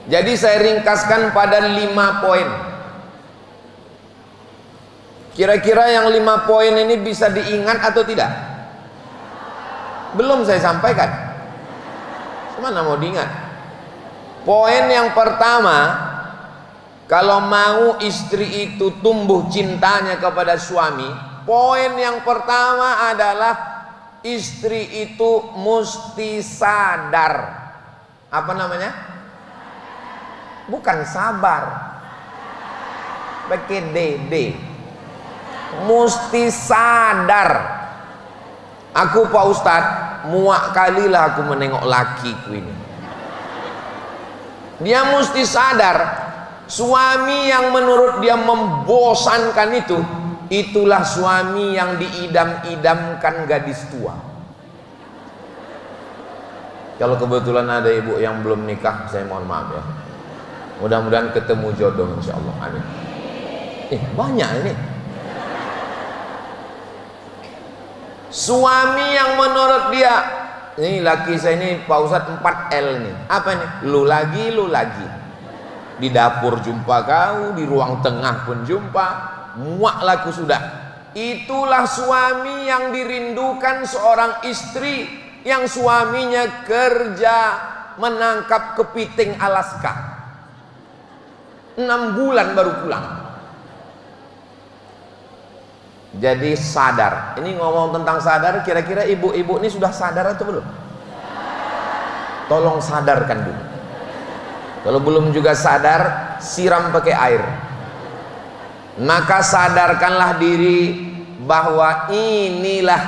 Jadi saya ringkaskan pada 5 poin. Kira-kira yang 5 poin ini bisa diingat atau tidak? Belum saya sampaikan. Mana mau diingat? Poin yang pertama, kalau mau istri itu tumbuh cintanya kepada suami, poin yang pertama adalah istri itu mesti sadar. Apa namanya? Bukan sabar, pakai DD. Mesti sadar. Aku Pak Ustadz, muak kalilah aku menengok lakiku ini. Dia mesti sadar, suami yang menurut dia membosankan itu, itulah suami yang diidam-idamkan gadis tua. Kalau kebetulan ada ibu yang belum nikah, saya mohon maaf ya. Mudah-mudahan ketemu jodoh insya Allah. Amin. Banyak ini. Suami yang menurut dia, ini laki saya ini Pak Ustadz 4L nih. Apa nih? Lu lagi, lu lagi. Di dapur jumpa kau, di ruang tengah pun jumpa. Muak laku sudah. Itulah suami yang dirindukan seorang istri yang suaminya kerja menangkap kepiting Alaska. 6 bulan baru pulang. Jadi sadar. Ini ngomong tentang sadar, kira-kira ibu-ibu ini sudah sadar atau belum? Tolong sadarkan dulu. Kalau belum juga sadar, siram pakai air. Maka sadarkanlah diri bahwa inilah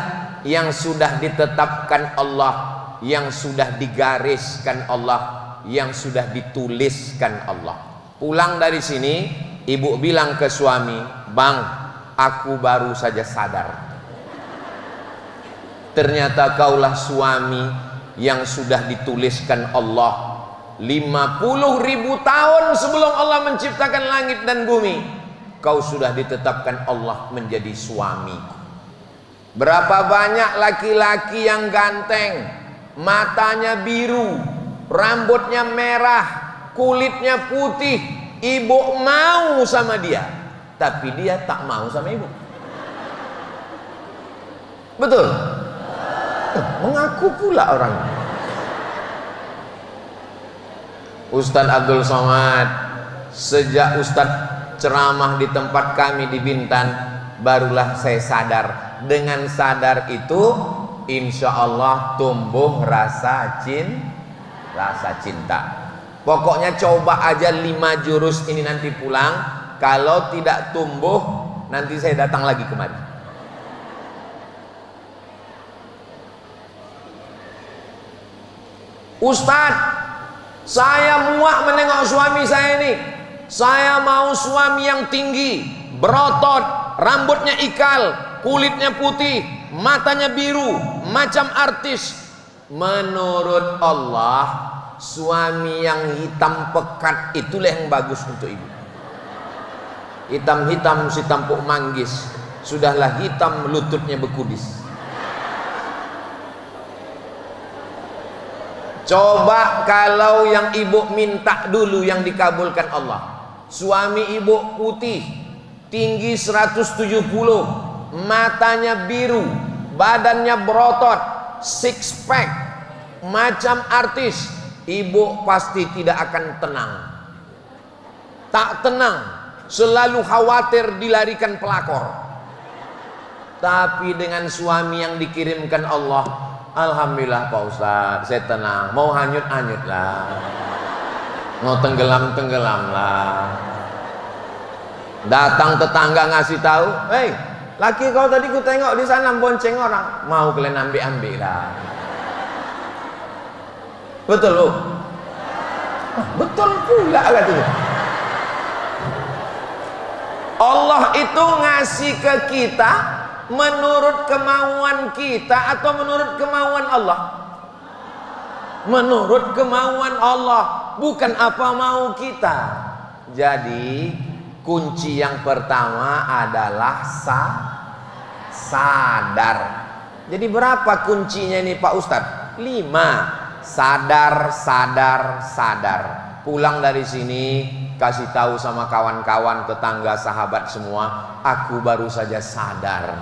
yang sudah ditetapkan Allah, yang sudah digariskan Allah, yang sudah dituliskan Allah. Pulang dari sini, ibu bilang ke suami, "Bang, aku baru saja sadar. Ternyata kaulah suami yang sudah dituliskan Allah 50.000 tahun sebelum Allah menciptakan langit dan bumi. Kau sudah ditetapkan Allah menjadi suami." Berapa banyak laki-laki yang ganteng, matanya biru, rambutnya merah, kulitnya putih, ibu mau sama dia, tapi dia tak mau sama ibu. Betul? Mengaku pula orang. Ustadz Abdul Somad, sejak Ustadz ceramah di tempat kami di Bintan, barulah saya sadar. Dengan sadar itu, insya Allah tumbuh rasa cinta. Pokoknya coba aja 5 jurus ini nanti pulang. Kalau tidak tumbuh, nanti saya datang lagi kemari. Ustadz, saya muak menengok suami saya ini. Saya mau suami yang tinggi, berotot, rambutnya ikal, kulitnya putih, matanya biru, macam artis. Menurut Allah, suami yang hitam pekat itulah yang bagus untuk ibu. Hitam-hitam si tampuk manggis, sudahlah hitam lututnya bekudis. Coba kalau yang ibu minta dulu yang dikabulkan Allah. Suami ibu putih, tinggi 170, matanya biru, badannya berotot, six pack, macam artis. Ibu pasti tidak akan tenang. Tak tenang, selalu khawatir dilarikan pelakor. Tapi dengan suami yang dikirimkan Allah, alhamdulillah Pak Ustadz, saya tenang. Mau hanyut-hanyut lah, mau tenggelam-tenggelam lah. Datang tetangga ngasih tahu, "Hei, laki kau tadi ku tengok di sana bonceng orang." Mau kalian ambil-ambil lah. Betul loh. Betul pula katanya. Allah itu ngasih ke kita menurut kemauan kita atau menurut kemauan Allah? Menurut kemauan Allah, bukan apa mau kita. Jadi kunci yang pertama adalah sadar. Jadi berapa kuncinya ini Pak Ustadz? 5. Sadar, sadar, sadar. Pulang dari sini, kasih tahu sama kawan-kawan, tetangga, sahabat semua, aku baru saja sadar.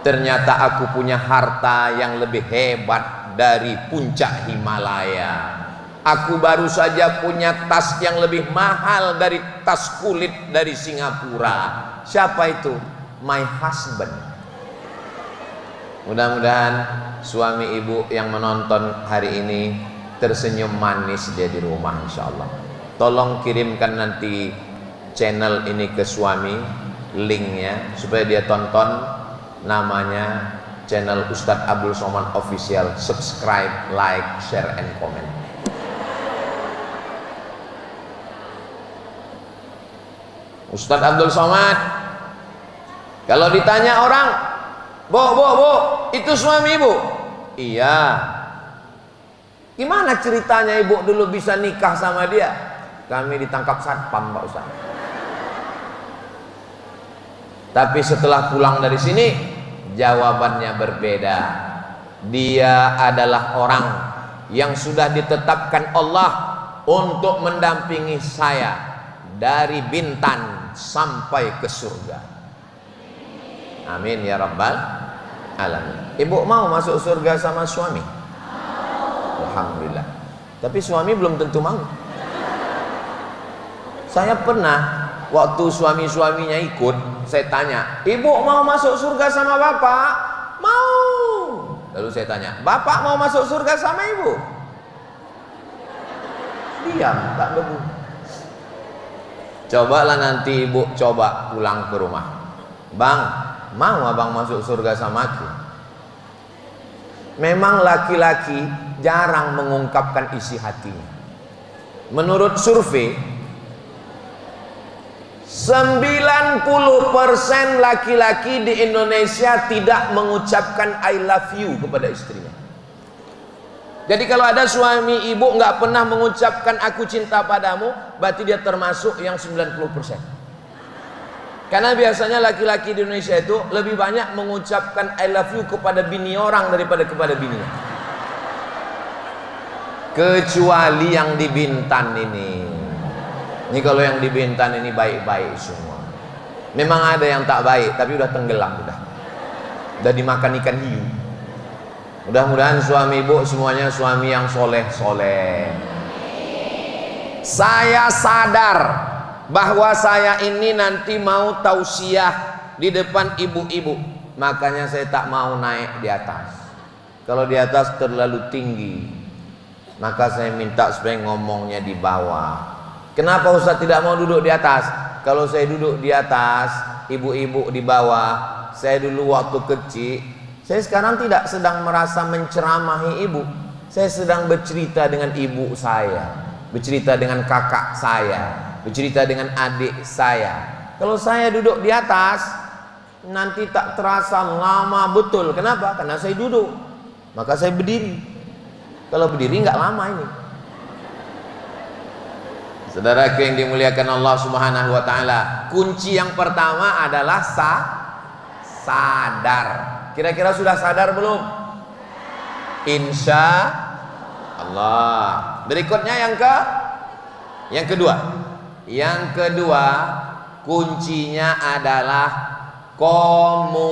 Ternyata aku punya harta yang lebih hebat dari puncak Himalaya. Aku baru saja punya tas yang lebih mahal dari tas kulit dari Singapura. Siapa itu? My husband. Mudah-mudahan suami ibu yang menonton hari ini tersenyum manis dia di rumah, insya Allah. Tolong kirimkan nanti channel ini ke suami, linknya, supaya dia tonton. Namanya channel Ustadz Abdul Somad Official. Subscribe, like, share, and comment. Ustadz Abdul Somad, kalau ditanya orang, Bu, itu suami ibu? Iya. Gimana ceritanya ibu dulu bisa nikah sama dia? Kami ditangkap satpam, Pak Ustadz. Tapi setelah pulang dari sini, jawabannya berbeda. Dia adalah orang yang sudah ditetapkan Allah untuk mendampingi saya dari Bintan sampai ke surga. Amin ya rabbal alamin. Ibu mau masuk surga sama suami? Alhamdulillah. Tapi suami belum tentu mau. Saya pernah waktu suami-suaminya ikut, saya tanya, ibu mau masuk surga sama bapak? Mau. Lalu saya tanya, bapak mau masuk surga sama ibu? Diam, tak bebu. Cobalah nanti ibu coba pulang ke rumah. Bang, mau abang masuk surga sama aku? Memang laki-laki jarang mengungkapkan isi hatinya. Menurut survei, 90% laki-laki di Indonesia tidak mengucapkan I love you kepada istrinya. Jadi kalau ada suami ibu nggak pernah mengucapkan aku cinta padamu, berarti dia termasuk yang 90%. Karena biasanya laki-laki di Indonesia itu lebih banyak mengucapkan I love you kepada bini orang daripada kepada bininya. Kecuali yang di Bintan ini. Ini kalau yang di Bintan ini baik-baik semua. Memang ada yang tak baik, tapi udah tenggelam udah dimakan ikan hiu. Mudah-mudahan suami ibu semuanya suami yang soleh-soleh. Saya sadar bahwa saya ini nanti mau tausiah di depan ibu-ibu, makanya saya tak mau naik di atas. Kalau di atas terlalu tinggi, maka saya minta supaya ngomongnya di bawah. Kenapa Ustaz tidak mau duduk di atas? Kalau saya duduk di atas, ibu-ibu di bawah. Saya dulu waktu kecil, saya sekarang tidak sedang merasa menceramahi ibu. Saya sedang bercerita dengan ibu saya, bercerita dengan kakak saya, bercerita dengan adik saya. Kalau saya duduk di atas, nanti tak terasa lama betul. Kenapa? Karena saya duduk, maka saya berdiri. Kalau berdiri nggak lama ini. Saudaraku yang dimuliakan Allah Subhanahu wa taala, kunci yang pertama adalah sadar. Kira-kira sudah sadar belum? Insya Allah. Berikutnya yang kedua. Yang kedua, kuncinya adalah komunikasi.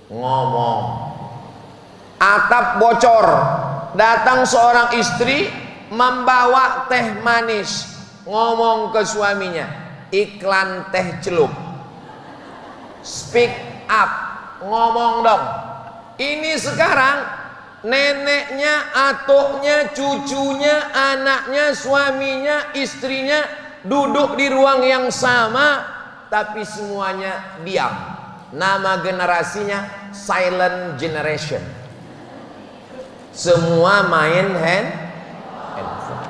Ngomong. Atap bocor. Datang seorang istri membawa teh manis, ngomong ke suaminya, iklan teh celup. Speak up, ngomong dong. Ini sekarang neneknya, atuknya, cucunya, anaknya, suaminya, istrinya duduk di ruang yang sama, tapi semuanya diam. Nama generasinya silent generation. Semua main handphone.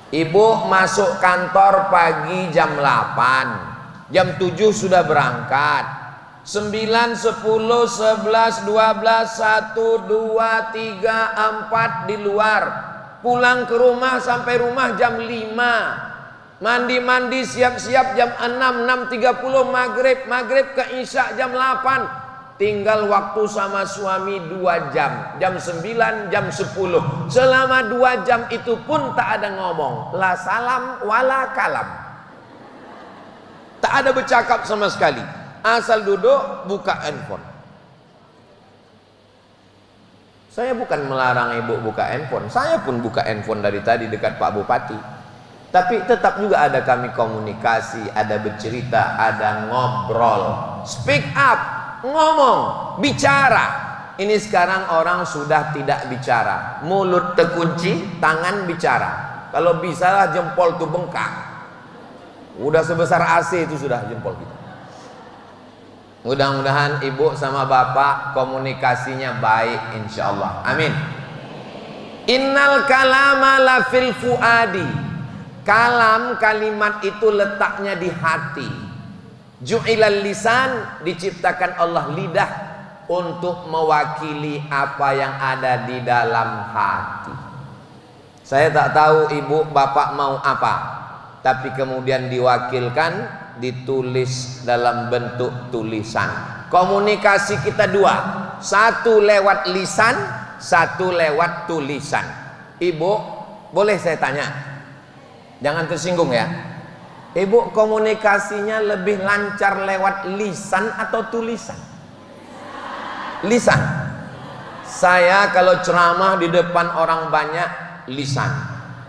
Ibu masuk kantor pagi jam 8, jam 7 sudah berangkat. 9, 10, 11, 12, 1, 2, 3, 4 di luar. Pulang ke rumah sampai rumah jam 5. Mandi-mandi siap-siap jam 6, 6.30 maghrib ke isya jam 8. tinggal waktu sama suami 2 jam, jam 9, jam 10. Selama 2 jam itu pun tak ada ngomong, la salam wala kalam, tak ada bercakap sama sekali, asal duduk buka handphone. Saya bukan melarang ibu buka handphone, saya pun buka handphone dari tadi dekat Pak Bupati. Tapi tetap juga ada kami komunikasi, ada bercerita, ada ngobrol. Speak up, ngomong, bicara. Ini sekarang orang sudah tidak bicara, mulut terkunci, tangan bicara. Kalau bisa lah jempol tuh bengkak. Udah sebesar AC itu sudah jempol kita. Mudah-mudahan ibu sama bapak komunikasinya baik, insya Allah. Amin. Innal kalama la fil fuadi. Kalam, kalimat itu letaknya di hati. Ju'ilal lisan, diciptakan Allah lidah untuk mewakili apa yang ada di dalam hati. Saya tak tahu ibu bapak mau apa, tapi kemudian diwakilkan, ditulis dalam bentuk tulisan. Komunikasi kita 2, satu lewat lisan, satu lewat tulisan. Ibu, boleh saya tanya? Jangan tersinggung ya. Ibu komunikasinya lebih lancar lewat lisan atau tulisan? Lisan. Saya kalau ceramah di depan orang banyak lisan.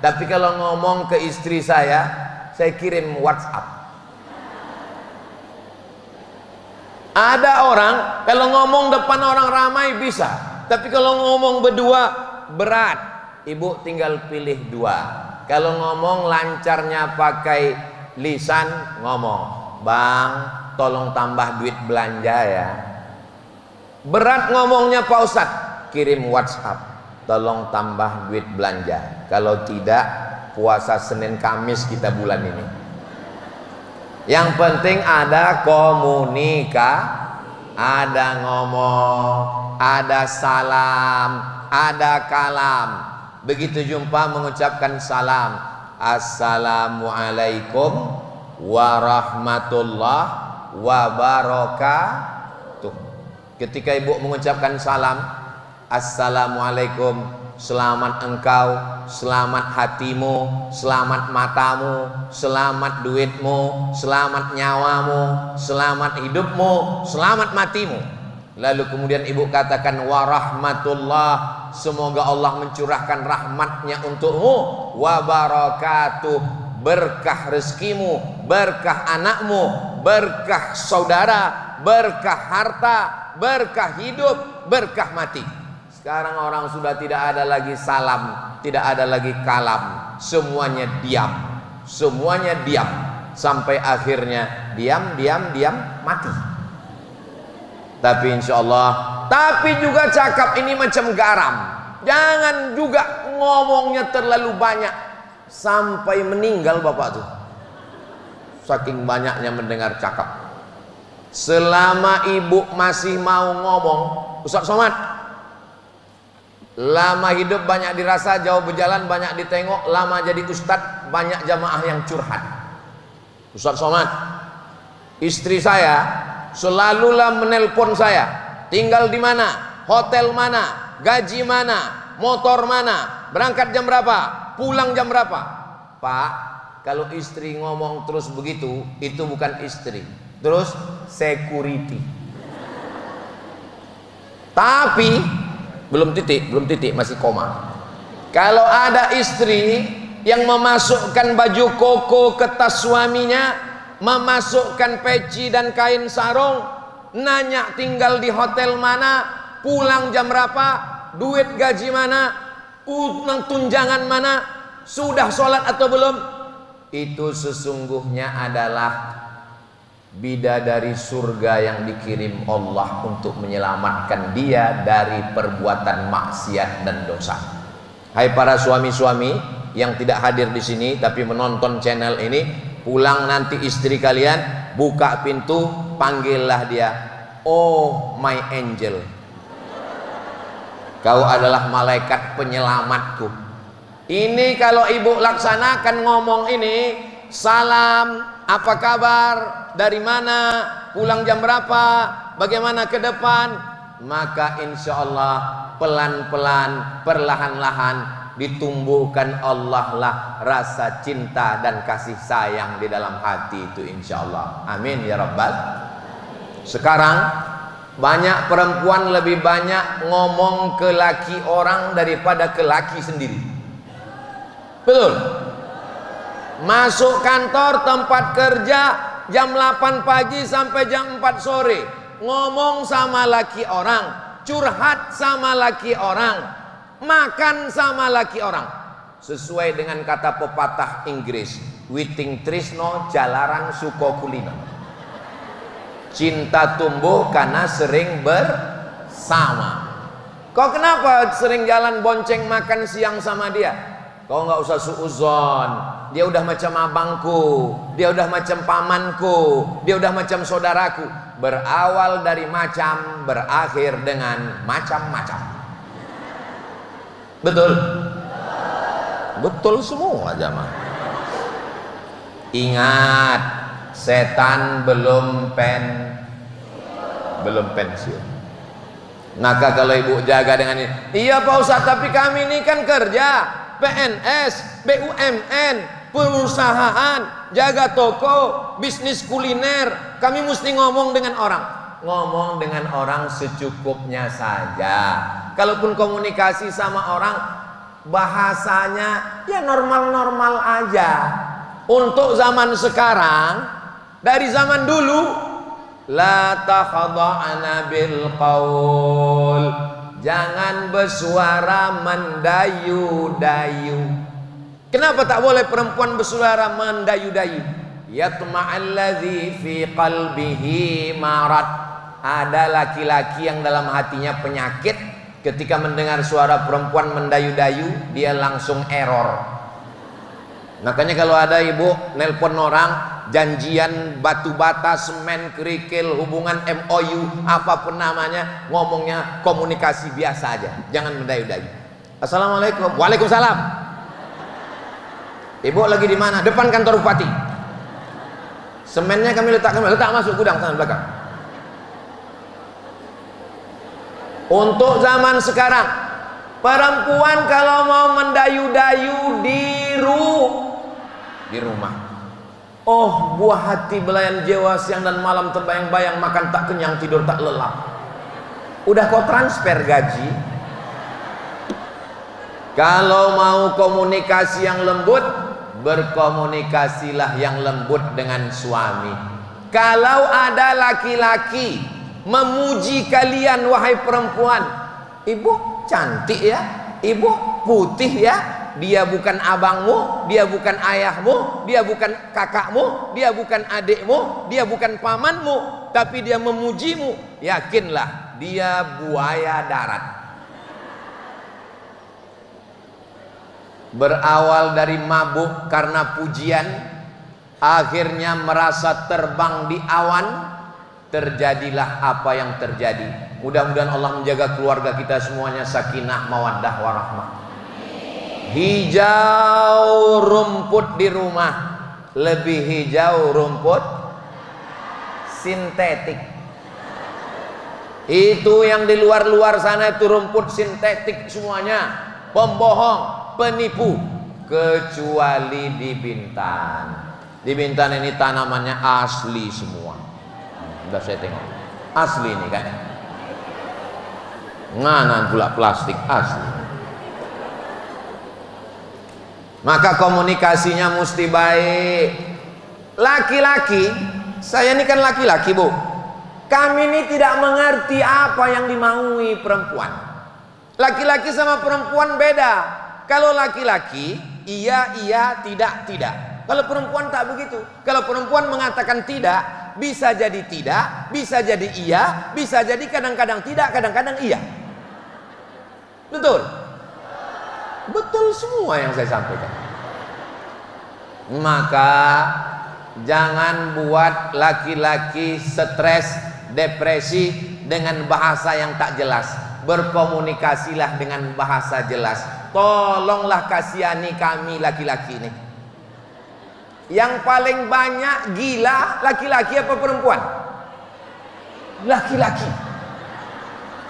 Tapi kalau ngomong ke istri saya kirim WhatsApp. Ada orang kalau ngomong depan orang ramai bisa, tapi kalau ngomong berdua berat. Ibu tinggal pilih 2. Kalau ngomong lancarnya pakai lisan, ngomong, "Bang, tolong tambah duit belanja ya." Berat ngomongnya Pak Ustadz, kirim WhatsApp, "Tolong tambah duit belanja." Kalau tidak, puasa Senin Kamis kita bulan ini. Yang penting ada ada ngomong, ada salam, ada kalam. Begitu jumpa mengucapkan salam, assalamualaikum warahmatullahi wabarakatuh. Ketika ibu mengucapkan salam, assalamualaikum, selamat engkau, selamat hatimu, selamat matamu, selamat duitmu, selamat nyawamu, selamat hidupmu, selamat matimu. Lalu kemudian ibu katakan warahmatullah, semoga Allah mencurahkan rahmatnya untukmu, wabarakatuh, berkah rezekimu, berkah anakmu, berkah saudara, berkah harta, berkah hidup, berkah mati. Sekarang orang sudah tidak ada lagi salam, tidak ada lagi kalam, semuanya diam, semuanya diam, sampai akhirnya diam, mati. Tapi insya Allah, tapi juga cakap ini macam garam. Jangan juga ngomongnya terlalu banyak sampai meninggal bapak tuh. Saking banyaknya mendengar cakap. Selama ibu masih mau ngomong, Ustaz Somad, lama hidup banyak dirasa, jauh berjalan banyak ditengok, lama jadi ustadz banyak jamaah yang curhat. Ustaz Somad, istri saya selalulah menelpon saya, tinggal di mana, hotel mana, gaji mana, motor mana, berangkat jam berapa, pulang jam berapa. Pak, kalau istri ngomong terus begitu, itu bukan istri, terus security. Tapi belum titik, masih koma. Kalau ada istri yang memasukkan baju koko ke tas suaminya, memasukkan peci dan kain sarung, nanya tinggal di hotel mana, pulang jam berapa, duit gaji mana, tunjangan mana, sudah sholat atau belum, itu sesungguhnya adalah bidadari surga yang dikirim Allah untuk menyelamatkan dia dari perbuatan maksiat dan dosa. Hai para suami-suami yang tidak hadir di sini tapi menonton channel ini, pulang nanti istri kalian buka pintu, panggillah dia, "Oh my angel, kau adalah malaikat penyelamatku." Ini kalau ibu laksanakan ngomong ini, salam, apa kabar, dari mana, pulang jam berapa, bagaimana ke depan? Maka insya Allah pelan-pelan, perlahan-lahan ditumbuhkan Allah lah rasa cinta dan kasih sayang di dalam hati itu insya Allah. Amin ya Rabbal. Sekarang banyak perempuan lebih banyak ngomong ke laki orang daripada ke laki sendiri. Betul? Masuk kantor tempat kerja jam 8 pagi sampai jam 4 sore, ngomong sama laki orang, curhat sama laki orang, makan sama laki orang. Sesuai dengan kata pepatah Inggris, witing trisno jalaran suko kulino. Cinta tumbuh karena sering bersama. Kau kenapa sering jalan bonceng makan siang sama dia? Kau nggak usah suuzon. Dia udah macam abangku, dia udah macam pamanku, dia udah macam saudaraku. Berawal dari macam, berakhir dengan macam-macam. Betul? Betul semua jamaah. Ingat, setan belum pensiun. Maka kalau ibu jaga dengan ini, iya Pak Ustadz, tapi kami ini kan kerja PNS, BUMN, perusahaan, jaga toko, bisnis kuliner. Kami mesti ngomong dengan orang. Ngomong dengan orang secukupnya saja. Kalaupun komunikasi sama orang, bahasanya ya normal-normal aja. Untuk zaman sekarang, dari zaman dulu, la takhada'na bil qaul, jangan bersuara mendayu-dayu. Kenapa tak boleh perempuan bersuara mendayu-dayu? Yatma'alladzi fi qalbihi marad. Ada laki-laki yang dalam hatinya penyakit, ketika mendengar suara perempuan mendayu-dayu, dia langsung error. Makanya kalau ada ibu nelpon orang, janjian batu bata, semen, kerikil, hubungan MOU, apapun namanya, ngomongnya komunikasi biasa aja, jangan mendayu-dayu. Assalamualaikum. Waalaikumsalam. Ibu lagi di mana? Depan kantor bupati. Semennya kami letak masuk gudang sana belakang. Untuk zaman sekarang, perempuan kalau mau mendayu-dayu di rumah. Oh, buah hati belayan jiwa, siang dan malam terbayang-bayang, makan tak kenyang, tidur tak lelap. Udah kau transfer gaji. Kalau mau komunikasi yang lembut, berkomunikasilah yang lembut dengan suami. Kalau ada laki-laki memuji kalian wahai perempuan, ibu cantik ya, ibu putih ya, dia bukan abangmu, dia bukan ayahmu, dia bukan kakakmu, dia bukan adikmu, dia bukan pamanmu, tapi dia memujimu, yakinlah dia buaya darat. Berawal dari mabuk karena pujian, akhirnya merasa terbang di awan, terjadilah apa yang terjadi. Mudah-mudahan Allah menjaga keluarga kita semuanya sakinah, mawaddah, warahmah. Hijau rumput di rumah, lebih hijau rumput sintetik. Itu yang di luar-luar sana itu rumput sintetik semuanya, pembohong, penipu. Kecuali di Bintan. Di Bintan ini tanamannya asli semua. Udah saya tengok, asli ini kan. Nganan pula plastik asli. Maka komunikasinya mesti baik. Laki-laki, saya ini kan laki-laki bu, kami ini tidak mengerti apa yang dimaui perempuan. Laki-laki sama perempuan beda. Kalau laki-laki iya iya, tidak tidak. Kalau perempuan tak begitu. Kalau perempuan mengatakan tidak, bisa jadi tidak, bisa jadi iya, bisa jadi kadang-kadang tidak, kadang-kadang iya. Betul? Betul semua yang saya sampaikan. Maka jangan buat laki-laki stres, depresi dengan bahasa yang tak jelas. Berkomunikasilah dengan bahasa jelas. Tolonglah kasihani kami laki-laki ini. Yang paling banyak gila laki-laki apa perempuan? laki-laki.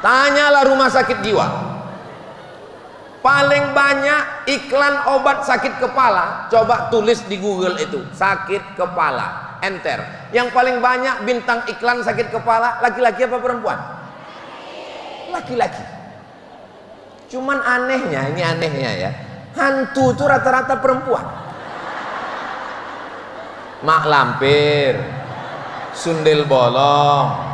Tanyalah rumah sakit jiwa, paling banyak iklan obat sakit kepala. Coba tulis di Google itu, sakit kepala, enter. Yang paling banyak bintang iklan sakit kepala laki-laki apa perempuan? Laki-laki. Cuman anehnya, ini anehnya ya, hantu itu rata-rata perempuan. Mak lampir, sundel bolong,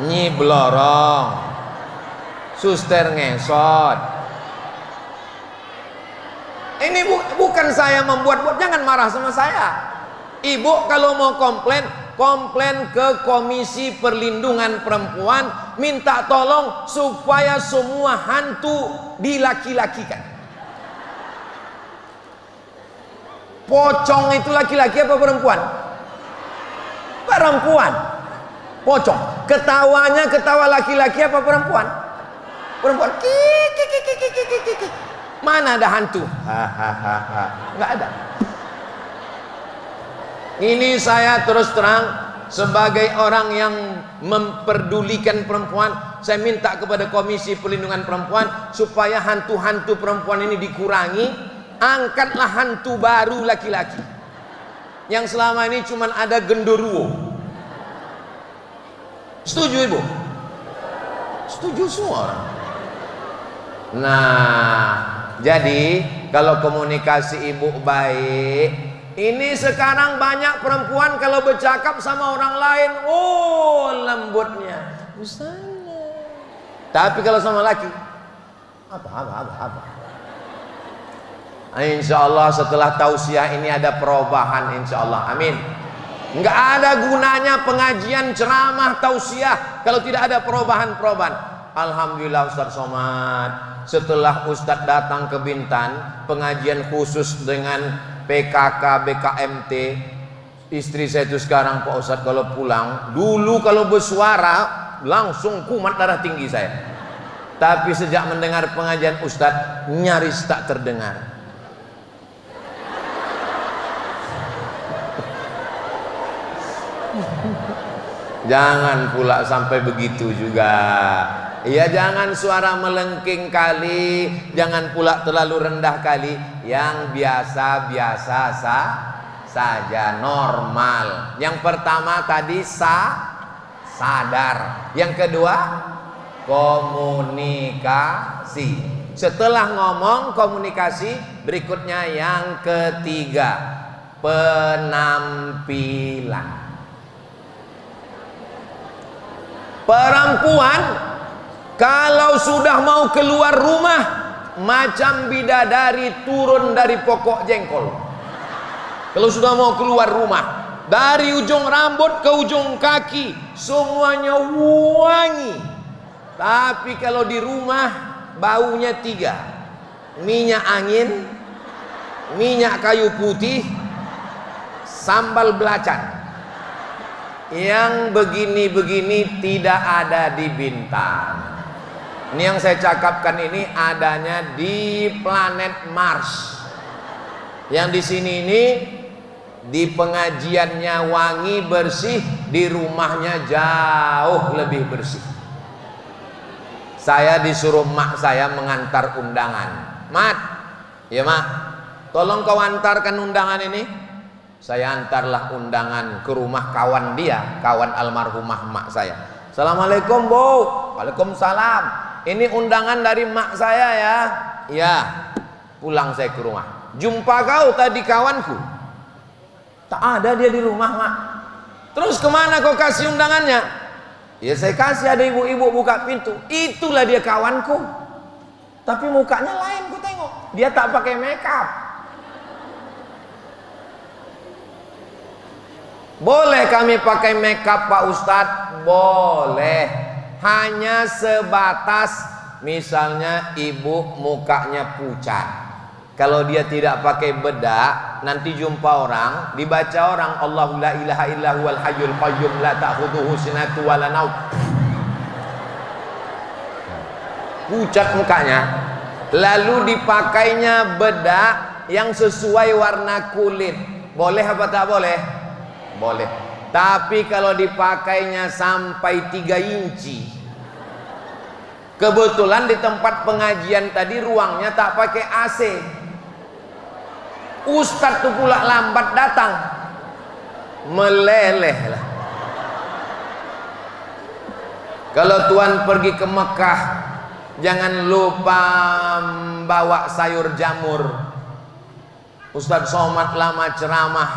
Nyi Blorong, suster ngesot. Ini bukan saya membuat-buat, jangan marah sama saya. Ibu kalau mau komplain, komplain ke Komisi Perlindungan Perempuan, minta tolong supaya semua hantu dilaki-lakikan. Pocong itu laki-laki apa perempuan? Perempuan. Pocong, ketawanya ketawa laki-laki apa perempuan? Perempuan. Kiki. Mana ada hantu? Hahaha. Nggak ada. Ini saya terus terang sebagai orang yang memperdulikan perempuan, saya minta kepada Komisi Perlindungan Perempuan supaya hantu-hantu perempuan ini dikurangi. Angkatlah hantu baru laki-laki. Yang selama ini cuma ada genderuwo. Setuju ibu? Setuju semua orang. Nah, jadi kalau komunikasi ibu baik, ini sekarang banyak perempuan kalau bercakap sama orang lain, oh lembutnya, usahanya. Tapi kalau sama laki, apa. Insya Allah setelah tausiah ini ada perubahan, insya Allah, amin. Nggak ada gunanya pengajian, ceramah, tausiah kalau tidak ada perubahan-perubahan. Alhamdulillah Ustadz Somad, setelah Ustadz datang ke Bintan, pengajian khusus dengan PKK, BKMT, istri saya itu sekarang Pak Ustadz kalau pulang, dulu kalau bersuara langsung kumat darah tinggi saya. Tapi sejak mendengar pengajian Ustadz, nyaris tak terdengar. Jangan pula sampai begitu juga. Ya jangan suara melengking kali, jangan pula terlalu rendah kali. Yang biasa-biasa saja, normal. Yang pertama tadi sadar. Yang kedua komunikasi. Setelah ngomong komunikasi, berikutnya yang ketiga penampilan. Perempuan kalau sudah mau keluar rumah macam bidadari turun dari pokok jengkol. Kalau sudah mau keluar rumah, dari ujung rambut ke ujung kaki semuanya wangi. Tapi kalau di rumah baunya tiga: minyak angin, minyak kayu putih, sambal belacan. Yang begini-begini tidak ada di Bintan. Ini yang saya cakapkan ini adanya di planet Mars. Yang di sini ini di pengajiannya wangi bersih, di rumahnya jauh lebih bersih. Saya disuruh mak saya mengantar undangan. Mat, ya mak, tolong kau antarkan undangan ini. Saya antarlah undangan ke rumah kawan dia, kawan almarhumah mak saya. Assalamualaikum Bu. Waalaikumsalam. Ini undangan dari mak saya ya. Ya. Pulang saya ke rumah. Jumpa kau tadi kawanku. Tak ada dia di rumah mak. Terus kemana kau kasih undangannya? Ya saya kasih, ada ibu-ibu buka pintu. Itulah dia kawanku. Tapi mukanya lain ku tengok. Dia tak pakai makeup. Boleh kami pakai makeup Pak Ustadz? Boleh. Hanya sebatas misalnya ibu mukanya pucat. Kalau dia tidak pakai bedak, nanti jumpa orang, dibaca orang Allahu la ilaha illa huwal hayyul qayyum la ta'khudhuhu sinatun wa la naum. Pucat mukanya. Lalu dipakainya bedak yang sesuai warna kulit. Boleh apa tak boleh? Boleh. Tapi kalau dipakainya sampai 3 inci, kebetulan di tempat pengajian tadi ruangnya tak pakai AC. Ustadz tuh pula lambat datang, meleleh lah. Kalau tuan pergi ke Mekah, jangan lupa bawa sayur jamur. Ustadz Somad lama ceramah,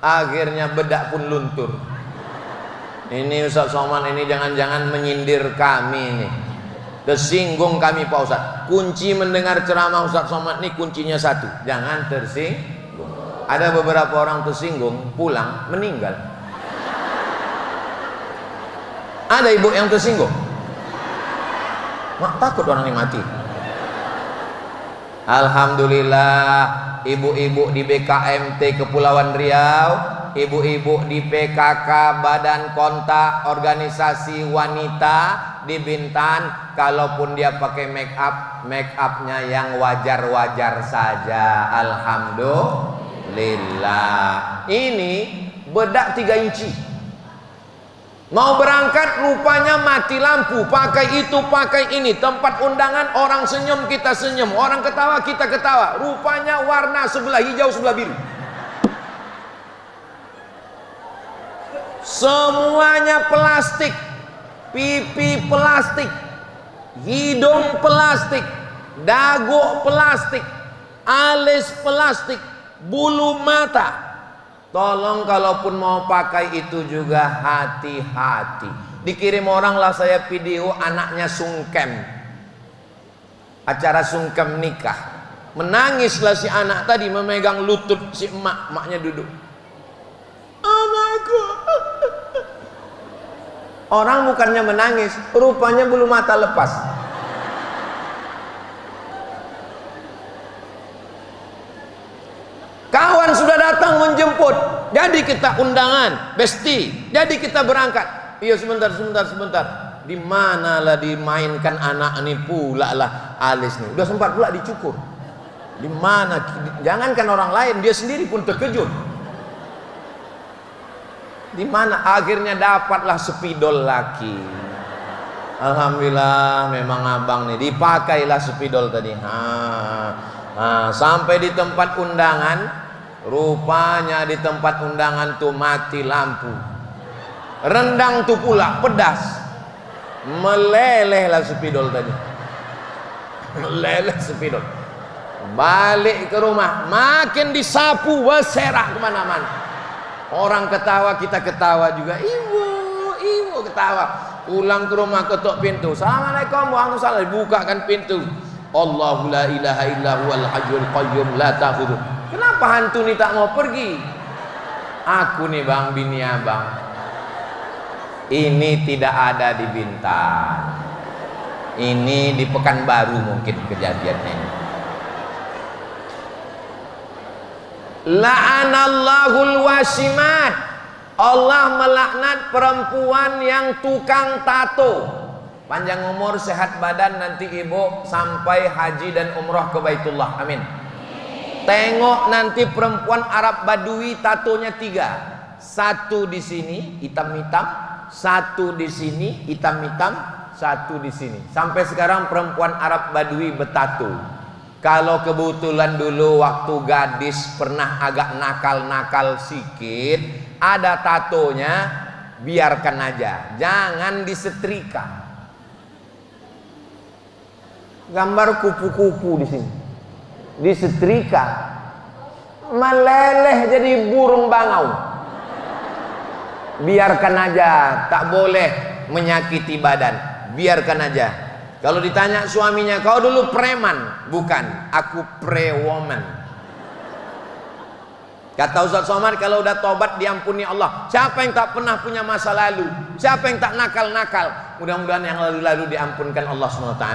akhirnya bedak pun luntur. Ini Ustadz Somad ini jangan-jangan menyindir kami ini. Tersinggung kami Pak Ustadz. Kunci mendengar ceramah Ustadz Somad ini kuncinya satu, jangan tersinggung. Ada beberapa orang tersinggung, pulang meninggal. Ada ibu yang tersinggung, mak takut orang ini mati. Alhamdulillah, ibu-ibu di BKMT Kepulauan Riau, ibu-ibu di PKK Badan Kontak Organisasi Wanita di Bintan, kalaupun dia pakai make upnya yang wajar-wajar saja. Alhamdulillah. Ini bedak 3 inci. Mau berangkat rupanya mati lampu, pakai itu pakai ini. Tempat undangan orang senyum kita senyum, orang ketawa kita ketawa. Rupanya warna sebelah hijau sebelah biru. Semuanya plastik. Pipi plastik, hidung plastik, dagu plastik, alis plastik, bulu mata. Tolong kalaupun mau pakai itu juga hati-hati. Dikirim orang lah saya video anaknya sungkem, acara sungkem nikah. Menangislah si anak tadi memegang lutut si emaknya duduk. Anakku. Orang bukannya menangis, rupanya bulu mata lepas. Kawan sudah datang menjemput, jadi kita undangan, besti, jadi kita berangkat. Iya sebentar. Di mana lah dimainkan anak ini pula lah alis nih. Udah sempat pula dicukur. Di mana? Jangankan orang lain, dia sendiri pun terkejut. Di mana? Akhirnya dapatlah spidol laki. Alhamdulillah, memang abang nih dipakailah spidol tadi. Sampai di tempat undangan. Rupanya di tempat undangan tuh mati lampu. Rendang tuh pula pedas. Meleleh lah spidol tadi. Meleleh spidol. Balik ke rumah, makin disapu berserak kemana-mana. Orang ketawa, kita ketawa juga. Ibu ketawa. Pulang ke rumah, ketuk pintu. Assalamualaikum warahmatullahi wabarakatuh. Bukakan pintu. Allahu la ilaha illa huwal hayyul qayyum la ta'khudhuh. Kenapa hantu ini tak mau pergi? Aku nih bang, bini abang. Ini tidak ada di Bintan. Ini di Pekanbaru mungkin kejadiannya ini. La'anallahul wasimat. Allah melaknat perempuan yang tukang tato. Panjang umur, sehat badan, nanti ibu sampai haji dan umroh ke Baitullah. Amin. Tengok nanti perempuan Arab Badui tatonya 3. Satu di sini hitam-hitam, satu di sini hitam-hitam, satu di sini. Sampai sekarang perempuan Arab Badui bertato. Kalau kebetulan dulu waktu gadis pernah agak nakal-nakal sikit, ada tatonya, biarkan aja, jangan disetrika. Gambar kupu-kupu di sini, disetrika, meleleh jadi burung bangau. Biarkan aja, tak boleh menyakiti badan, biarkan aja. Kalau ditanya suaminya, kau dulu preman? Bukan, aku pre-woman. Kata Ustaz Somad, kalau udah tobat diampuni Allah. Siapa yang tak pernah punya masa lalu? Siapa yang tak nakal-nakal? Mudah-mudahan yang lalu-lalu diampunkan Allah SWT.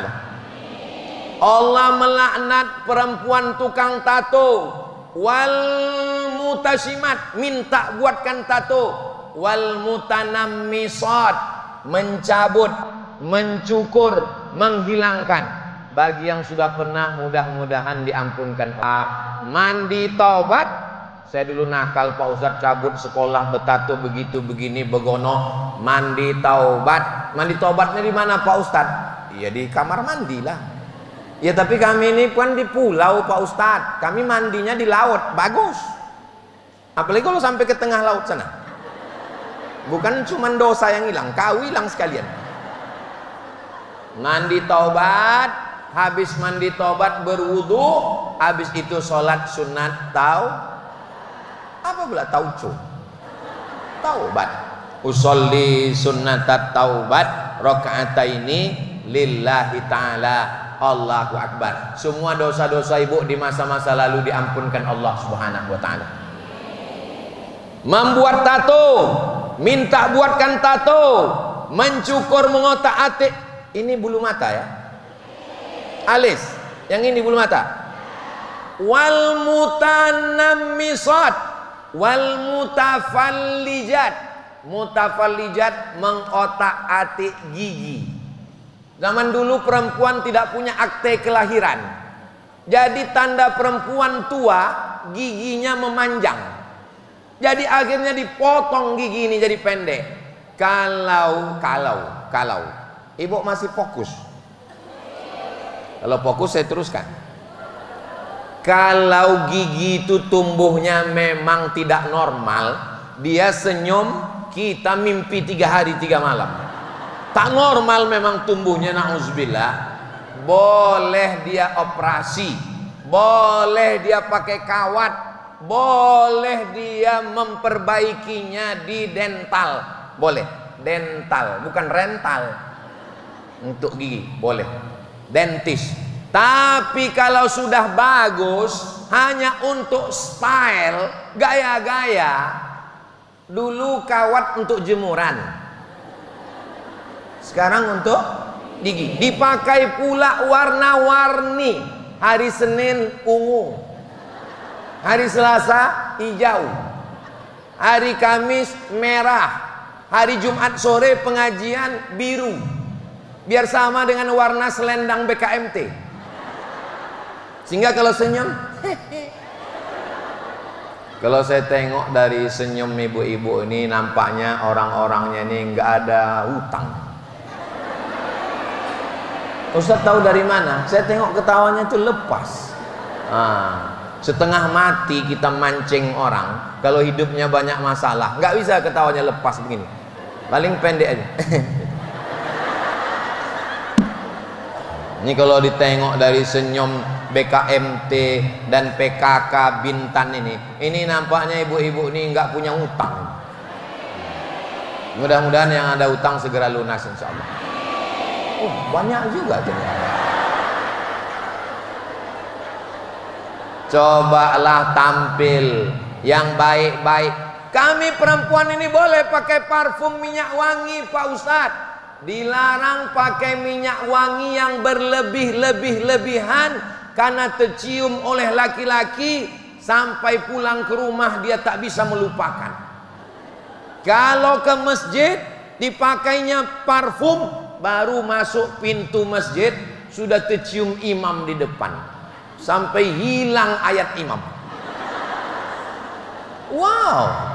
Allah melaknat perempuan tukang tato, wal mutasimat, minta buatkan tato, wal mutanammisat, mencabut, mencukur, menghilangkan. Bagi yang sudah pernah, mudah-mudahan diampunkan. Mandi taubat, Saya dulu nakal Pak Ustadz, cabut sekolah, bertato begitu begini begono, mandi taubat. Mandi taubatnya di mana Pak Ustadz? Iya di kamar mandi lah. Ya tapi kami ini kan di pulau Pak Ustadz, kami mandinya di laut, bagus. Apalagi kalau sampai ke tengah laut sana. Bukan cuma dosa yang hilang, kau hilang sekalian. Mandi taubat, habis mandi taubat berwudu, habis itu sholat sunat apa pula taubat. Usolli sunnatat taubat rakaataini lillahi ta'ala. Allahu Akbar. Semua dosa-dosa ibu di masa-masa lalu diampunkan Allah Subhanahu wa ta'ala. Membuat tato, minta buatkan tato, mencukur mengotak-atik. Ini bulu mata ya, alis, yang ini bulu mata. Wal mutanammisat wal mutafallijat. Mutafallijat mengotak-atik gigi. Zaman dulu perempuan tidak punya akte kelahiran, jadi tanda perempuan tua giginya memanjang. Jadi akhirnya dipotong gigi ini jadi pendek. Kalau ibu masih fokus. Kalau fokus saya teruskan. Kalau gigi itu tumbuhnya memang tidak normal, dia senyum, kita mimpi 3 hari 3 malam. Tak normal memang tumbuhnya, na'udzubillah. Boleh dia operasi, boleh dia pakai kawat, boleh dia memperbaikinya di dental, boleh. Dental, bukan rental. Untuk gigi boleh, dentis. Tapi kalau sudah bagus hanya untuk style, gaya-gaya, dulu kawat untuk jemuran, sekarang untuk gigi. Dipakai pula warna-warni. Hari Senin ungu, hari Selasa hijau, hari Kamis merah, hari Jumat sore pengajian biru, biar sama dengan warna selendang BKMT. Sehingga kalau senyum kalau saya tengok dari senyum ibu-ibu ini, nampaknya orang-orangnya ini nggak ada hutang. Ustaz tahu dari mana? Saya tengok ketawanya itu lepas. Setengah mati kita mancing orang, kalau hidupnya banyak masalah, nggak bisa ketawanya lepas begini, paling pendek aja. Ini kalau ditengok dari senyum BKMT dan PKK Bintan ini nampaknya ibu-ibu ini nggak punya utang. Mudah-mudahan yang ada utang segera lunas insya Allah. Oh, banyak juga ternyata. Cobalah tampil yang baik-baik. Kami perempuan ini boleh pakai parfum minyak wangi Pak Ustadz. Dilarang pakai minyak wangi yang berlebihan karena tercium oleh laki-laki sampai pulang ke rumah dia tak bisa melupakan. Kalau ke masjid dipakainya parfum, baru masuk pintu masjid sudah tercium imam di depan sampai hilang ayat imam. Wow.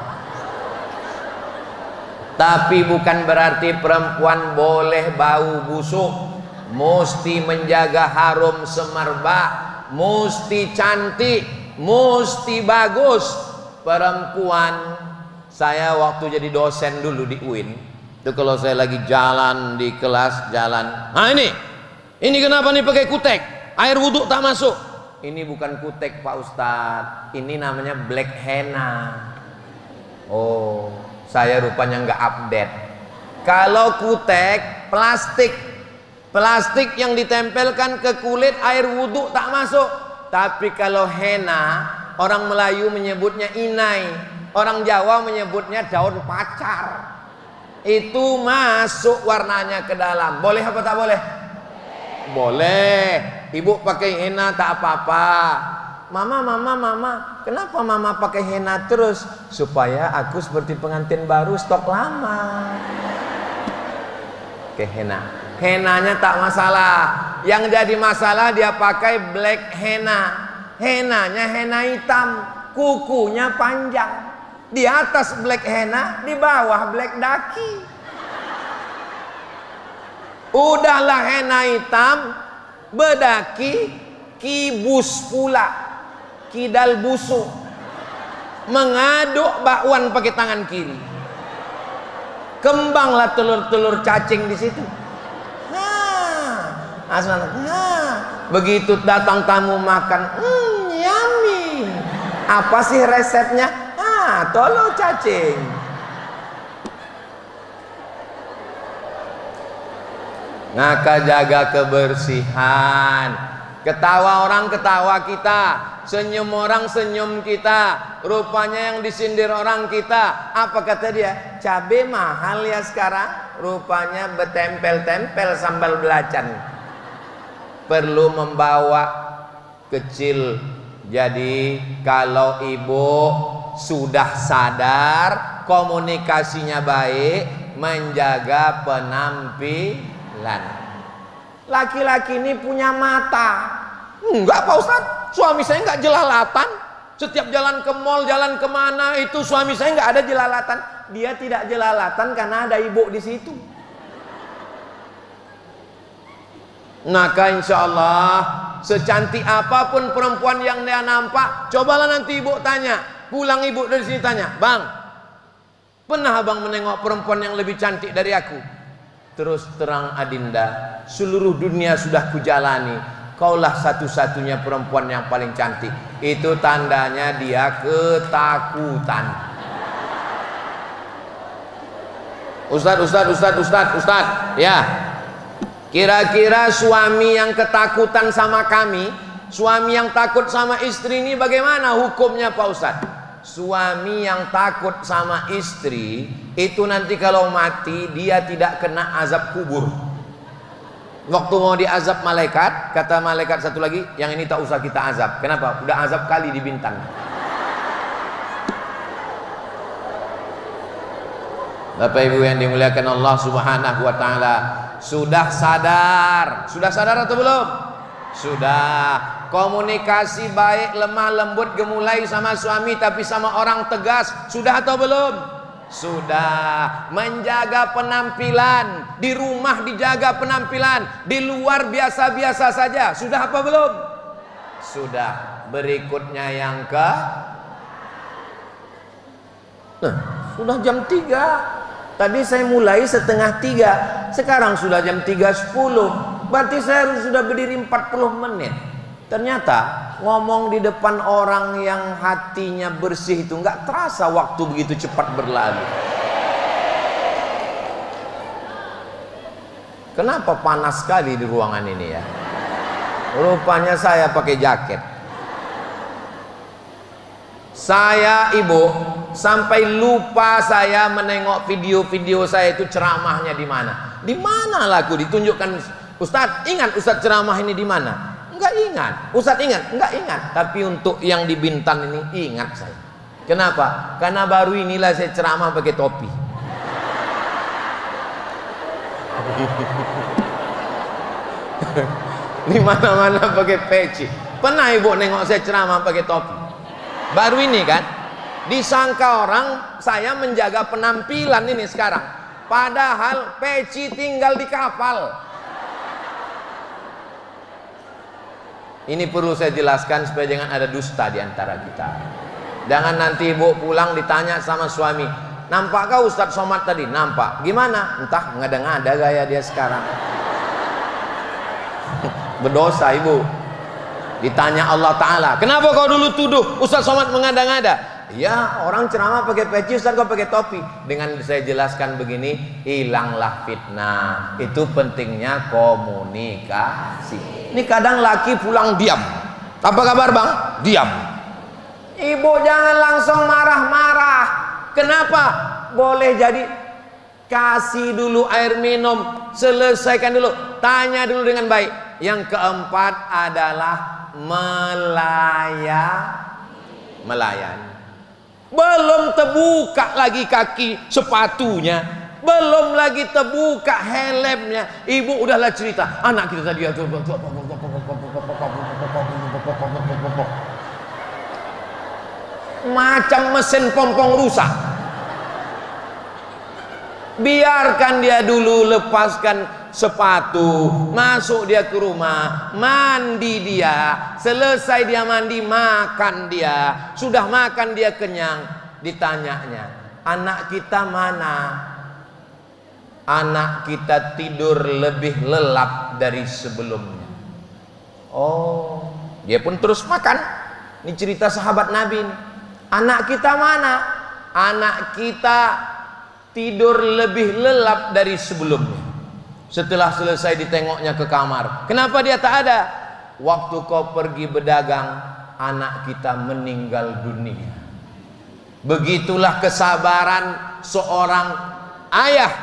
Tapi bukan berarti perempuan boleh bau busuk. Mesti menjaga harum semerbak, mesti cantik, mesti bagus. Perempuan, saya waktu jadi dosen dulu di UIN, itu kalau saya lagi jalan di kelas, jalan, nah ini kenapa nih pakai kutek, air wudhu tak masuk. Ini bukan kutek Pak Ustadz, ini namanya black henna. Oh, saya rupanya nggak update. Kalau kutek plastik yang ditempelkan ke kulit, air wudhu tak masuk. Tapi kalau henna, orang Melayu menyebutnya inai, orang Jawa menyebutnya daun pacar. Itu masuk warnanya ke dalam. Boleh apa tak boleh? Boleh. Ibu pakai henna tak apa-apa. Mama, kenapa mama pakai henna terus? Supaya aku seperti pengantin baru stok lama. Oke, henna. Hennanya tak masalah. Yang jadi masalah dia pakai black henna. Hennanya henna hitam. kukunya panjang. Di atas black henna, di bawah black daki. Udahlah henna hitam, bedaki, kibus pula, kidal busuk, mengaduk bakwan pakai tangan kiri. Kembanglah telur-telur cacing di situ. Begitu datang tamu makan, yummy. Apa sih resepnya? Telur cacing. Maka jaga kebersihan. Ketawa orang ketawa kita, senyum orang senyum kita, rupanya yang disindir orang kita. Apa kata dia? Cabai mahal ya sekarang, rupanya betempel-tempel sambal belacan. Perlu membawa kecil. Jadi kalau ibu sudah sadar, komunikasinya baik, menjaga penampilan. Laki-laki ini punya mata. Enggak Pak Ustadz, suami saya enggak jelalatan. Setiap jalan ke mall, jalan kemana itu suami saya enggak ada jelalatan. Dia tidak jelalatan karena ada ibu di situ. Maka insya Allah secantik apapun perempuan yang dia nampak, cobalah nanti ibu tanya, pulang ibu dari sini tanya, bang, pernah abang menengok perempuan yang lebih cantik dari aku? Terus terang Adinda, seluruh dunia sudah kujalani, kaulah satu-satunya perempuan yang paling cantik. Itu tandanya dia ketakutan. Ustadz, ya. Kira-kira suami yang ketakutan sama kami, suami yang takut sama istri ini bagaimana hukumnya Pak Ustadz? Suami yang takut sama istri itu nanti kalau mati dia tidak kena azab kubur. Waktu mau diazab malaikat, kata malaikat satu lagi, yang ini tak usah kita azab. Kenapa? Udah azab kali di Bintan. Bapak Ibu yang dimuliakan Allah Subhanahu wa taala, sudah sadar atau belum? Sudah. Komunikasi baik, lemah lembut, gemulai sama suami tapi sama orang tegas, sudah atau belum? Sudah. Menjaga penampilan, di rumah dijaga penampilan, di luar biasa-biasa saja, sudah apa belum? Sudah. Berikutnya yang ke sudah jam 3. Tadi saya mulai 2:30, sekarang sudah jam 3:10. Berarti saya sudah berdiri 40 menit. Ternyata ngomong di depan orang yang hatinya bersih itu nggak terasa waktu begitu cepat berlalu. Kenapa panas sekali di ruangan ini ya? Rupanya saya pakai jaket. Saya ibu sampai lupa saya menengok video-video saya itu ceramahnya di mana. Di mana laku ditunjukkan Ustadz, ingat Ustadz ceramah ini di mana? Enggak ingat. Ustadz ingat? Enggak ingat. Tapi untuk yang di Bintan ini ingat saya. Kenapa? Karena baru inilah saya ceramah pakai topi. Di mana-mana pakai peci. Pernah ibu nengok saya ceramah pakai topi? Baru ini kan? Disangka orang saya menjaga penampilan ini sekarang. Padahal peci tinggal di kapal. Ini perlu saya jelaskan supaya jangan ada dusta di antara kita. Jangan nanti ibu pulang ditanya sama suami, nampakkah Ustadz Somad tadi? Nampak. Gimana? Entah, ngada-ngada gaya dia sekarang. Berdosa ibu. Ditanya Allah Ta'ala, kenapa kau dulu tuduh Ustadz Somad mengada-ngada? Ya, orang ceramah pakai peci, Ustadz kau pakai topi. Dengan saya jelaskan begini, hilanglah fitnah. Itu pentingnya komunikasi. Ini kadang laki pulang diam. Apa kabar bang? Diam. Ibu jangan langsung marah-marah. Kenapa? Boleh jadi kasih dulu air minum, selesaikan dulu, tanya dulu dengan baik. Yang keempat adalah melayan. Belum terbuka lagi kaki sepatunya, belum lagi terbuka helmnya, ibu udahlah cerita anak kita tadi macam mesin pompong rusak. Biarkan dia dulu, lepaskan sepatu, masuk dia ke rumah, mandi dia, selesai dia mandi, makan dia. Sudah makan dia kenyang, ditanyanya, anak kita mana? Anak kita tidur lebih lelap dari sebelumnya. Oh, dia pun terus makan. Ini cerita sahabat Nabi ini. Anak kita mana? Anak kita tidur lebih lelap dari sebelumnya. Setelah selesai ditengoknya ke kamar. Kenapa dia tak ada? Waktu kau pergi berdagang, anak kita meninggal dunia. Begitulah kesabaran seorang ayah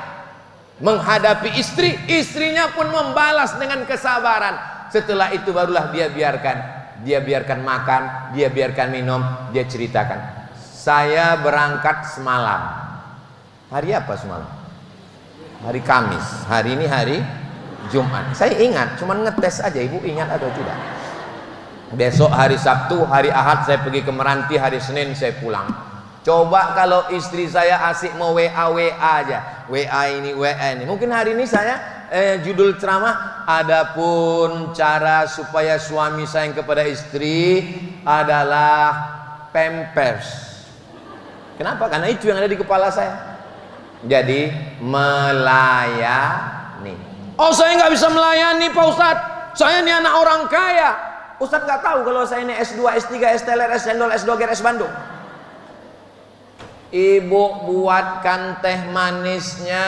menghadapi istri. Istrinya pun membalas dengan kesabaran. Setelah itu barulah dia biarkan makan, dia biarkan minum. Dia ceritakan, saya berangkat semalam. Hari apa semalam? Hari Kamis. Hari ini hari Jumat. Saya ingat, cuman ngetes aja, ibu ingat atau tidak. Besok hari Sabtu, hari Ahad saya pergi ke Meranti, hari Senin saya pulang. Coba kalau istri saya asik mau WA aja, WA ini WA ini. Mungkin hari ini saya judul ceramah, adapun cara supaya suami sayang kepada istri adalah pampers. Kenapa? Karena itu yang ada di kepala saya. Jadi melayani. Oh, saya nggak bisa melayani Pak Ustadz, saya ini anak orang kaya. Ustadz nggak tahu kalau saya ini S2, S3, S-Teler, S-Cendol, S-Doger, S-Bandung. Ibu buatkan teh manisnya,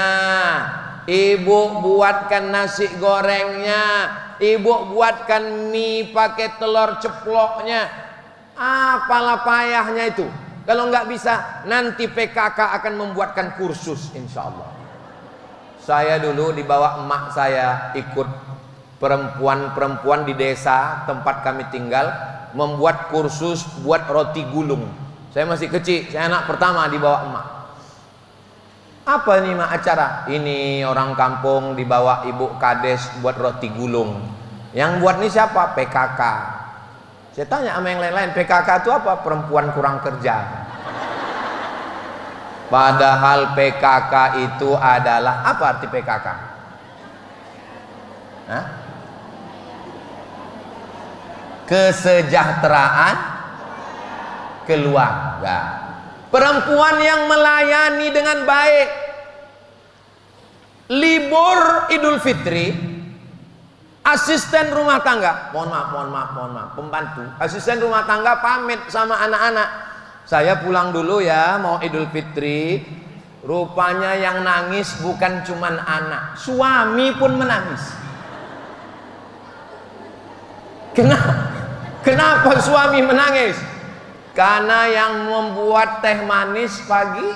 ibu buatkan nasi gorengnya, ibu buatkan mie pakai telur ceploknya. Apalah payahnya itu. Kalau nggak bisa, nanti PKK akan membuatkan kursus, insya Allah. Saya dulu dibawa emak saya ikut perempuan-perempuan di desa tempat kami tinggal membuat kursus buat roti gulung. Saya masih kecil, saya anak pertama dibawa emak. Apa ini mak acara? Ini orang kampung dibawa ibu kades buat roti gulung. Yang buat ini siapa? PKK. Saya tanya sama yang lain-lain, PKK itu apa? Perempuan kurang kerja. Padahal PKK itu adalah, apa arti PKK? Hah? Kesejahteraan keluarga. Perempuan yang melayani dengan baik. Libur Idul Fitri, asisten rumah tangga, mohon maaf, pembantu, asisten rumah tangga pamit sama anak-anak, saya pulang dulu ya, mau Idul Fitri. Rupanya yang nangis bukan cuman anak, suami pun menangis. Kenapa suami menangis? Karena yang membuat teh manis pagi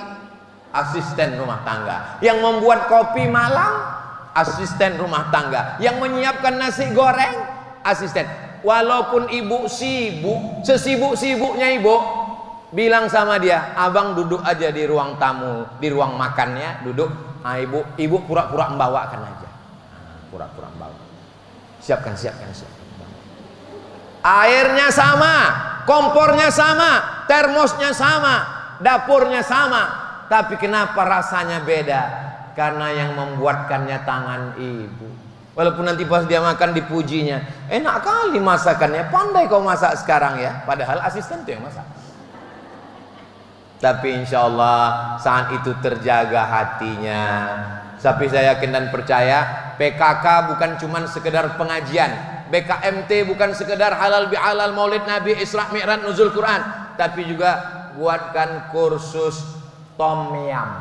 asisten rumah tangga, yang membuat kopi malam asisten rumah tangga, yang menyiapkan nasi goreng asisten. Walaupun ibu sibuk, sesibuk-sibuknya ibu, bilang sama dia, abang duduk aja di ruang tamu, di ruang makannya duduk. Nah, ibu pura-pura membawakan aja, pura-pura membawa. Siapkan. Airnya sama, kompornya sama, termosnya sama, dapurnya sama, tapi kenapa rasanya beda? Karena yang membuatkannya tangan ibu. Walaupun nanti pas dia makan dipujinya, enak kali masakannya, pandai kau masak sekarang ya. Padahal asisten tuh yang masak. Tapi insya Allah saat itu terjaga hatinya. Tapi saya yakin dan percaya, PKK bukan cuma sekedar pengajian, BKMT bukan sekedar halal bihalal, maulid Nabi, Isra Mi'raj, nuzul Quran, tapi juga buatkan kursus tom yum.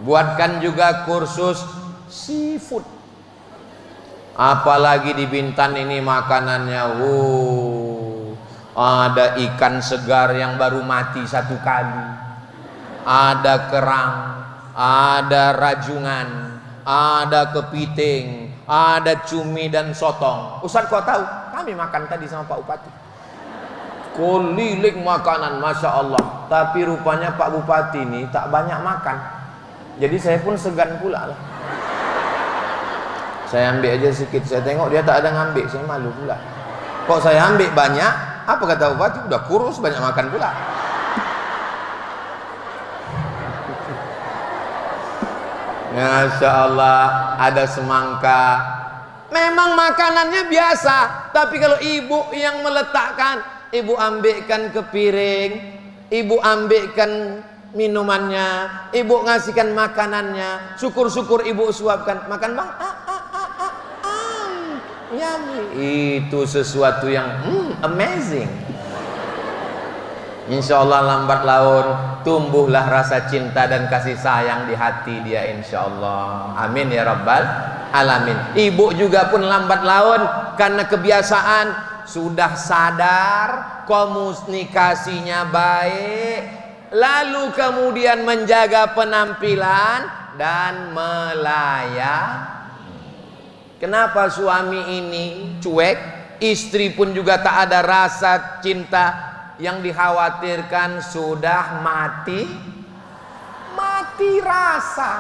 Buatkan juga kursus seafood. Apalagi di Bintan ini makanannya, ada ikan segar yang baru mati satu kali, ada kerang, ada rajungan, ada kepiting, ada cumi dan sotong. Ustaz kau tahu? Kami makan tadi sama Pak Bupati. Keliling makanan, Masya Allah. Tapi rupanya Pak Bupati ini tak banyak makan. Jadi saya pun segan pula lah. Saya ambil aja sedikit, saya tengok dia tak ada ngambil, saya malu pula. Kok saya ambil banyak? Apa kata Bupati? Udah kurus, banyak makan pula. Masya Allah, ada semangka. Memang makanannya biasa, tapi kalau ibu yang meletakkan, ibu ambilkan ke piring, ibu ambilkan minumannya, ibu ngasihkan makanannya, syukur-syukur ibu suapkan, makan bang, yummy. Itu sesuatu yang amazing. Insya Allah lambat laun tumbuhlah rasa cinta dan kasih sayang di hati dia, insya Allah. Amin ya rabbal alamin. Ibu juga pun lambat laun karena kebiasaan sudah sadar komunikasinya baik, lalu kemudian menjaga penampilan dan melayani. Kenapa suami ini cuek, istri pun juga tak ada rasa cinta? Yang dikhawatirkan sudah mati rasa.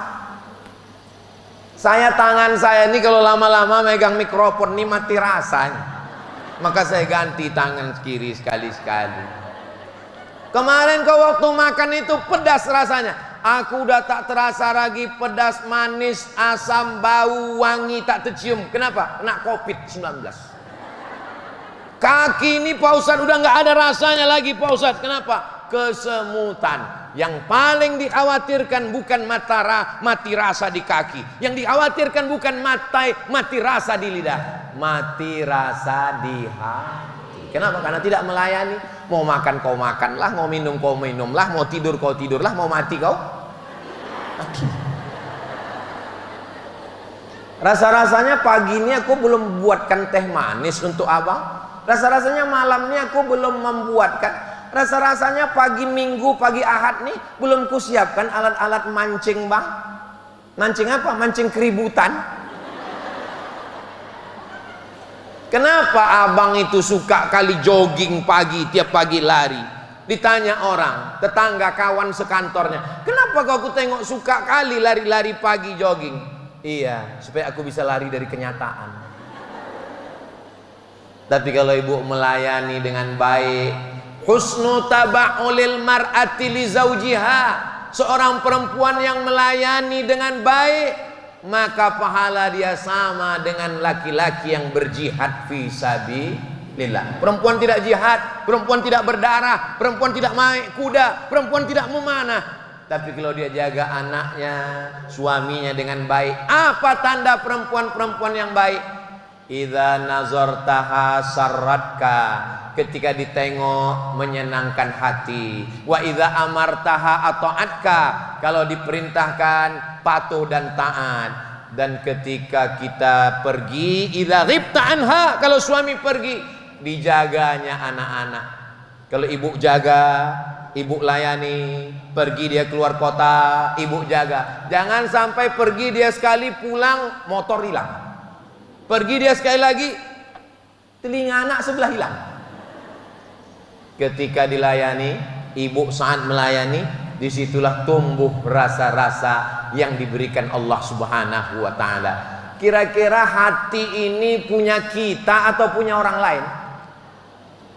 Tangan saya ini kalau lama-lama megang mikrofon ini mati rasanya, maka saya ganti tangan kiri sekali-sekali. Kemarin kau waktu makan itu pedas rasanya, aku udah tak terasa lagi pedas, manis, asam, bau, wangi tak tercium. Kenapa? Kena COVID-19. Kaki ini Pak Ustadz udah nggak ada rasanya lagi Pak Ustadz. Kenapa? Kesemutan. Yang paling dikhawatirkan bukan mati rasa di kaki. Yang dikhawatirkan bukan mati rasa di lidah, mati rasa di hati. Kenapa? Karena tidak melayani. Mau makan kau makanlah, mau minum kau minumlah, mau tidur kau tidurlah, mau mati kau mati. Rasa-rasanya pagi ini aku belum buatkan teh manis untuk abang. Rasa-rasanya malam ini aku belum membuatkan. Rasa-rasanya pagi Minggu, pagi Ahad nih belum kusiapkan alat-alat mancing bang. Mancing apa? Mancing keributan. Kenapa abang itu suka kali jogging pagi, tiap pagi lari? Ditanya orang, tetangga, kawan sekantornya, kenapa kau aku tengok suka kali lari-lari pagi jogging? Iya, supaya aku bisa lari dari kenyataan. Tapi kalau ibu melayani dengan baik, husnu taba'ulil mar'ati li zawjiha, seorang perempuan yang melayani dengan baik, maka pahala dia sama dengan laki-laki yang berjihad fi sabilillah. Perempuan tidak jihad, perempuan tidak berdarah, perempuan tidak naik kuda, perempuan tidak memanah, tapi kalau dia jaga anaknya, suaminya dengan baik. Apa tanda perempuan-perempuan yang baik? Idza nazartaha sarratka, ketika ditengok menyenangkan hati. Wa idza amartaha ata'atka, kalau diperintahkan patuh dan taat. Dan ketika kita pergi, idza ghibta anha, kalau suami pergi, dijaganya anak-anak. Kalau ibu jaga, ibu layani. Pergi dia keluar kota, ibu jaga. Jangan sampai pergi dia sekali, pulang motor hilang. Pergi dia sekali lagi, telinga anak sebelah hilang. Ketika dilayani, ibu saat melayani, disitulah tumbuh rasa-rasa yang diberikan Allah Subhanahu wa ta'ala. Kira-kira hati ini punya kita atau punya orang lain?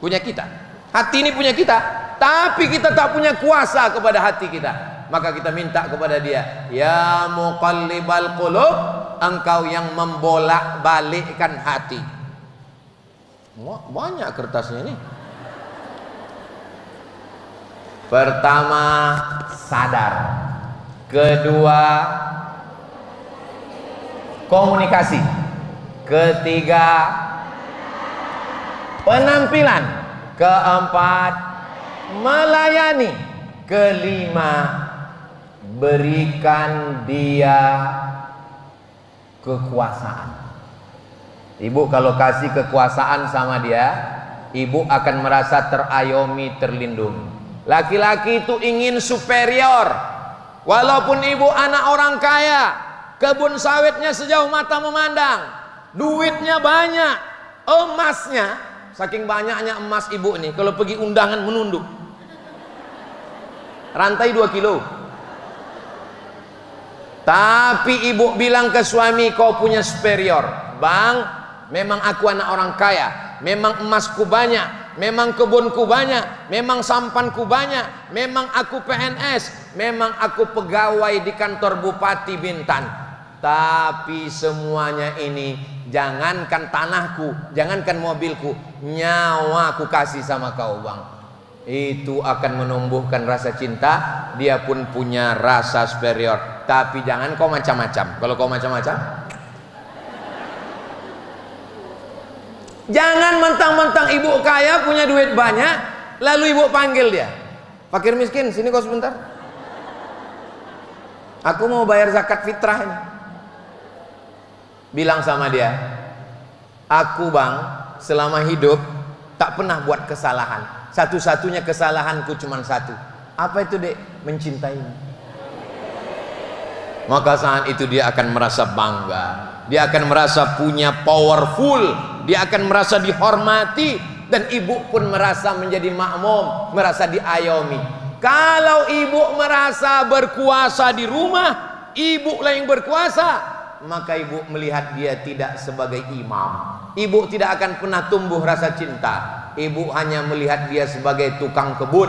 Punya kita. Hati ini punya kita, tapi kita tak punya kuasa kepada hati kita. Maka kita minta kepada dia, ya muqallibal qulub, engkau yang membolak-balikkan hati. Banyak kertasnya ini. Pertama, sadar. Kedua, komunikasi. Ketiga, penampilan. Keempat, melayani. Kelima, berikan dia kekuasaan. Ibu kalau kasih kekuasaan sama dia, ibu akan merasa terayomi, terlindungi. Laki-laki itu ingin superior. Walaupun ibu anak orang kaya, kebun sawitnya sejauh mata memandang, duitnya banyak, emasnya, saking banyaknya emas ibu nih, kalau pergi undangan menunduk. Rantai 2 kilo. Tapi ibu bilang ke suami, kau punya superior. Bang, memang aku anak orang kaya, memang emasku banyak, memang kebunku banyak, memang sampanku banyak, memang aku PNS, memang aku pegawai di kantor Bupati Bintan. Tapi semuanya ini, jangankan tanahku, jangankan mobilku, nyawa aku kasih sama kau bang. Itu akan menumbuhkan rasa cinta. Dia pun punya rasa superior. Tapi jangan kau macam-macam. Kalau kau macam-macam, jangan mentang-mentang ibu kaya punya duit banyak, lalu ibu panggil dia, fakir miskin, sini kau sebentar, aku mau bayar zakat fitrah ini. Bilang sama dia, aku bang selama hidup tak pernah buat kesalahan. Satu-satunya kesalahanku cuma satu. Apa itu dek? Mencintaimu. Maka saat itu dia akan merasa bangga, dia akan merasa punya powerful, dia akan merasa dihormati, dan ibu pun merasa menjadi makmum, merasa diayomi. Kalau ibu merasa berkuasa di rumah, ibu lah yang berkuasa, maka ibu melihat dia tidak sebagai imam. Ibu tidak akan pernah tumbuh rasa cinta. Ibu hanya melihat dia sebagai tukang kebun,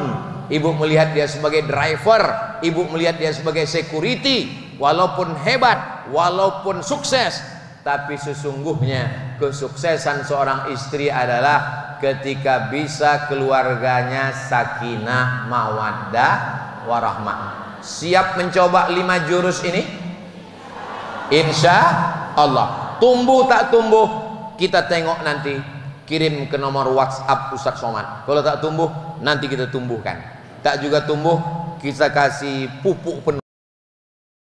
ibu melihat dia sebagai driver, ibu melihat dia sebagai security. Walaupun hebat, walaupun sukses, tapi sesungguhnya kesuksesan seorang istri adalah ketika bisa keluarganya sakinah, mawaddah, warahmah. Siap mencoba 5 jurus ini? Insya Allah. Tumbuh tak tumbuh, kita tengok nanti. Kirim ke nomor WhatsApp Ustaz Somad. Kalau tak tumbuh, nanti kita tumbuhkan. Tak juga tumbuh, kita kasih pupuk penuh.